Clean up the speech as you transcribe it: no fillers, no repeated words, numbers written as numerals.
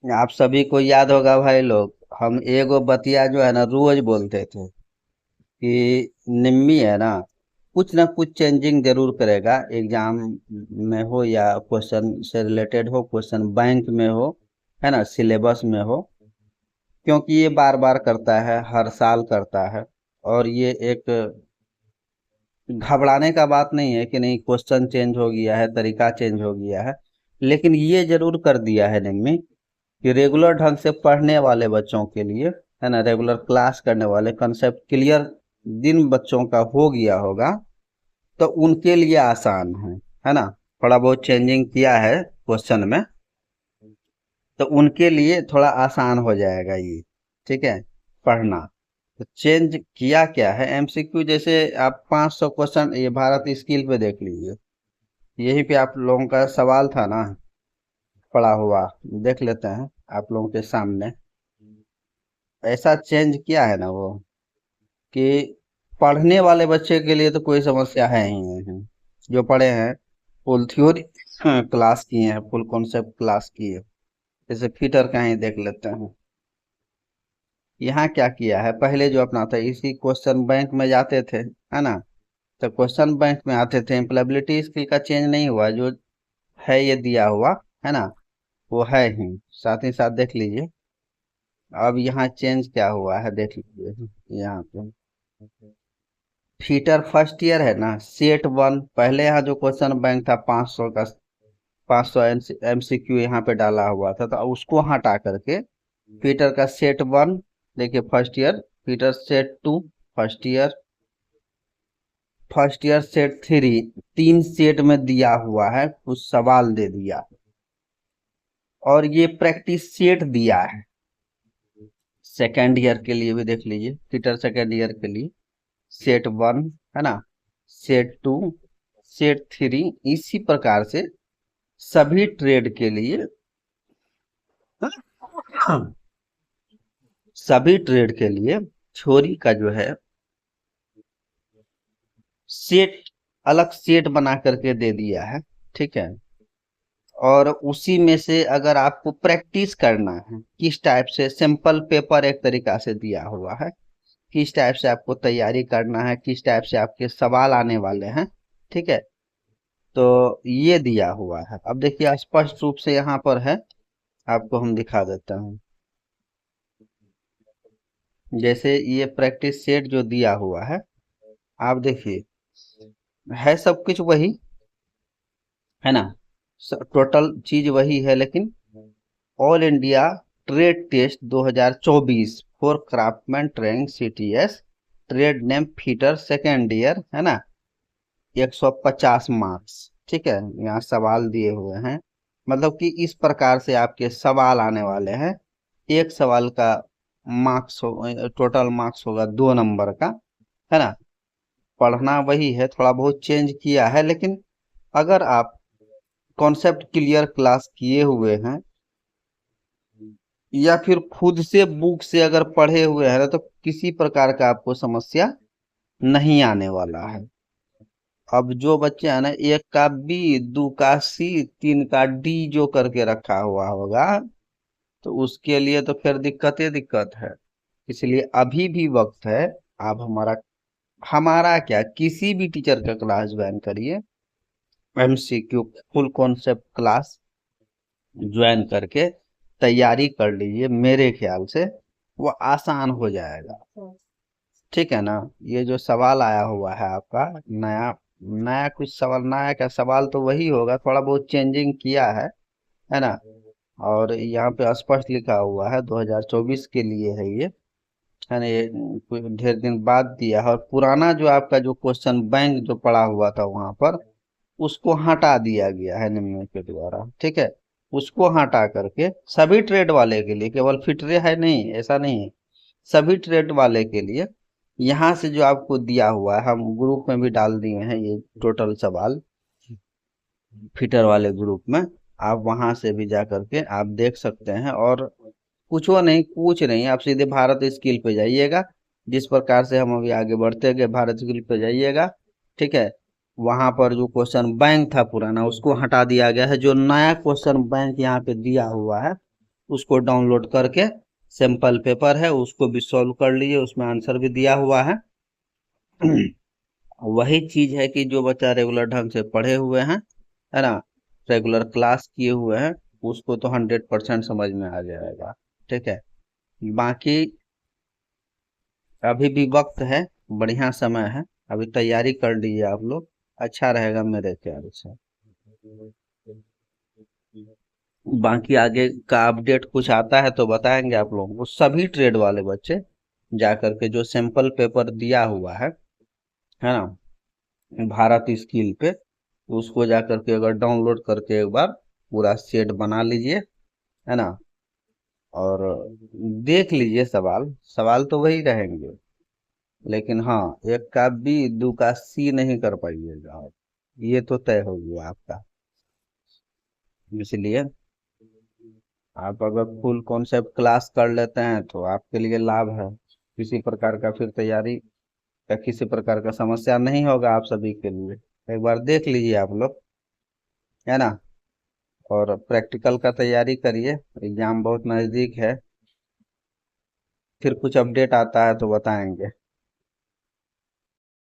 आप सभी को याद होगा भाई लोग, हम एगो बतिया जो है ना रोज बोलते थे कि निम्मी है ना कुछ चेंजिंग जरूर करेगा। एग्जाम में हो या क्वेश्चन से रिलेटेड हो, क्वेश्चन बैंक में हो, है ना, सिलेबस में हो। क्योंकि ये बार बार करता है, हर साल करता है। और ये एक घबराने का बात नहीं है कि नहीं क्वेश्चन चेंज हो गया है, तरीका चेंज हो गया है। लेकिन ये जरूर कर दिया है निम्मी कि रेगुलर ढंग से पढ़ने वाले बच्चों के लिए, है ना, रेगुलर क्लास करने वाले, कंसेप्ट क्लियर जिन बच्चों का हो गया होगा तो उनके लिए आसान है ना। थोड़ा बहुत चेंजिंग किया है क्वेश्चन में, तो उनके लिए थोड़ा आसान हो जाएगा ये। ठीक है, पढ़ना। तो चेंज किया क्या है, एमसीक्यू जैसे आप 500 क्वेश्चन ये भारत स्किल पे देख लीजिए। यही पे आप लोगों का सवाल था ना, पड़ा हुआ, देख लेते हैं आप लोगों के सामने। ऐसा चेंज किया है ना वो कि पढ़ने वाले बच्चे के लिए तो कोई समस्या है ही नहीं है। जो पढ़े हैं, फुल थ्योरी क्लास किए हैं, फुल कॉन्सेप्ट क्लास किए। जैसे फिटर का ही देख लेते हैं। यहाँ क्या किया है, पहले जो अपना था इसी क्वेश्चन बैंक में जाते थे, है ना। तो क्वेश्चन बैंक में आते थे, एम्प्लॉयबिलिटी स्किल का चेंज नहीं हुआ, जो है ये दिया हुआ, है ना, वो है ही। साथ ही साथ देख लीजिए, अब यहाँ चेंज क्या हुआ है देख लीजिए यहाँ पे। फीटर फर्स्ट ईयर है ना, सेट वन, पहले यहाँ जो क्वेश्चन बैंक था 500 का, 500 एमसीक्यू यहाँ पे डाला हुआ था, तो उसको हटा करके फीटर का सेट वन, देखिए first year, fitter set two first year, first year set three, तीन सेट में दिया हुआ है, कुछ सवाल दे दिया। और ये प्रैक्टिस सेट दिया है सेकेंड ईयर के लिए भी, देख लीजिए फीटर सेकेंड ईयर के लिए सेट वन, है ना, सेट टू, सेट थ्री, इसी प्रकार से सभी ट्रेड के लिए, सभी ट्रेड के लिए थ्योरी का जो है सेट, अलग सेट बना करके दे दिया है। ठीक है, और उसी में से अगर आपको प्रैक्टिस करना है, किस टाइप से सिंपल पेपर एक तरीका से दिया हुआ है, किस टाइप से आपको तैयारी करना है, किस टाइप से आपके सवाल आने वाले हैं। ठीक है, तो ये दिया हुआ है। अब देखिए स्पष्ट रूप से यहाँ पर है, आपको हम दिखा देता हूँ। जैसे ये प्रैक्टिस सेट जो दिया हुआ है, आप देखिए, है सब कुछ वही, है ना, टोटल चीज वही है, लेकिन all India trade test 2024 for craftsman training CTS, trade name fitter second year, है ना, 150 मार्क्स। ठीक है, यहाँ सवाल दिए हुए हैं, मतलब कि इस प्रकार से आपके सवाल आने वाले हैं। एक सवाल का मार्क्स हो, टोटल मार्क्स होगा 2 नंबर का, है ना। पढ़ना वही है, थोड़ा बहुत चेंज किया है, लेकिन अगर आप कॉन्सेप्ट क्लियर क्लास किए हुए हैं या फिर खुद से बुक से अगर पढ़े हुए हैं तो किसी प्रकार का आपको समस्या नहीं आने वाला है। अब जो बच्चे हैं ना, एक का बी, दो का सी, तीन का डी जो करके रखा हुआ होगा, तो उसके लिए तो फिर दिक्कत ही दिक्कत है। इसलिए अभी भी वक्त है, आप हमारा हमारा क्या, किसी भी टीचर का क्लास ज्वाइन करिए, MCQ full concept class join करके तैयारी कर लीजिए। मेरे ख्याल से वो आसान हो जाएगा। ठीक है ना। ये जो सवाल आया हुआ है आपका नया, नया कुछ सवाल, नया क्या सवाल, तो वही होगा, थोड़ा बहुत चेंजिंग किया है ना। और यहाँ पे स्पष्ट लिखा हुआ है 2024 के लिए है ये, है ना। ये कुछ ढेर दिन बाद दिया है, और पुराना जो आपका जो क्वेश्चन बैंक जो पड़ा हुआ था वहां पर, उसको हटा दिया गया है निम्न के द्वारा। ठीक है, उसको हटा करके सभी ट्रेड वाले के लिए, केवल फिटरे है नहीं, ऐसा नहीं है, सभी ट्रेड वाले के लिए यहाँ से जो आपको दिया हुआ है, हम ग्रुप में भी डाल दिए हैं ये टोटल सवाल, फिटर वाले ग्रुप में। आप वहां से भी जा करके आप देख सकते हैं। और कुछ नहीं, आप सीधे भारत स्किल पे जाइएगा, जिस प्रकार से हम अभी आगे बढ़ते गए भारत स्किल पे जाइएगा। ठीक है, वहां पर जो क्वेश्चन बैंक था पुराना, उसको हटा दिया गया है, जो नया क्वेश्चन बैंक यहाँ पे दिया हुआ है उसको डाउनलोड करके सैंपल पेपर है उसको भी सॉल्व कर लीजिए, उसमें आंसर भी दिया हुआ है। वही चीज है कि जो बच्चा रेगुलर ढंग से पढ़े हुए हैं, है ना, रेगुलर क्लास किए हुए हैं, उसको तो 100% समझ में आ जाएगा। ठीक है। बाकी अभी भी वक्त है, बढ़िया समय है, अभी तैयारी कर लीजिए आप लोग, अच्छा रहेगा मेरे ख्याल से। बाकी आगे का अपडेट कुछ आता है तो बताएंगे आप लोगों को। सभी ट्रेड वाले बच्चे जा करके जो सैंपल पेपर दिया हुआ है ना, भारत स्किल पे, उसको जा करके अगर डाउनलोड करके एक बार पूरा सेट बना लीजिए, है ना, और देख लीजिए सवाल, सवाल तो वही रहेंगे, लेकिन हाँ, एक का बी दो का सी नहीं कर पाइएगा आप, ये तो तय हो गया आपका। इसलिए आप अगर फुल कॉन्सेप्ट क्लास कर लेते हैं तो आपके लिए लाभ है, किसी प्रकार का फिर तैयारी या किसी प्रकार का समस्या नहीं होगा आप सभी के लिए। एक बार देख लीजिए आप लोग, है ना, और प्रैक्टिकल का तैयारी करिए, एग्जाम बहुत नज़दीक है। फिर कुछ अपडेट आता है तो बताएंगे।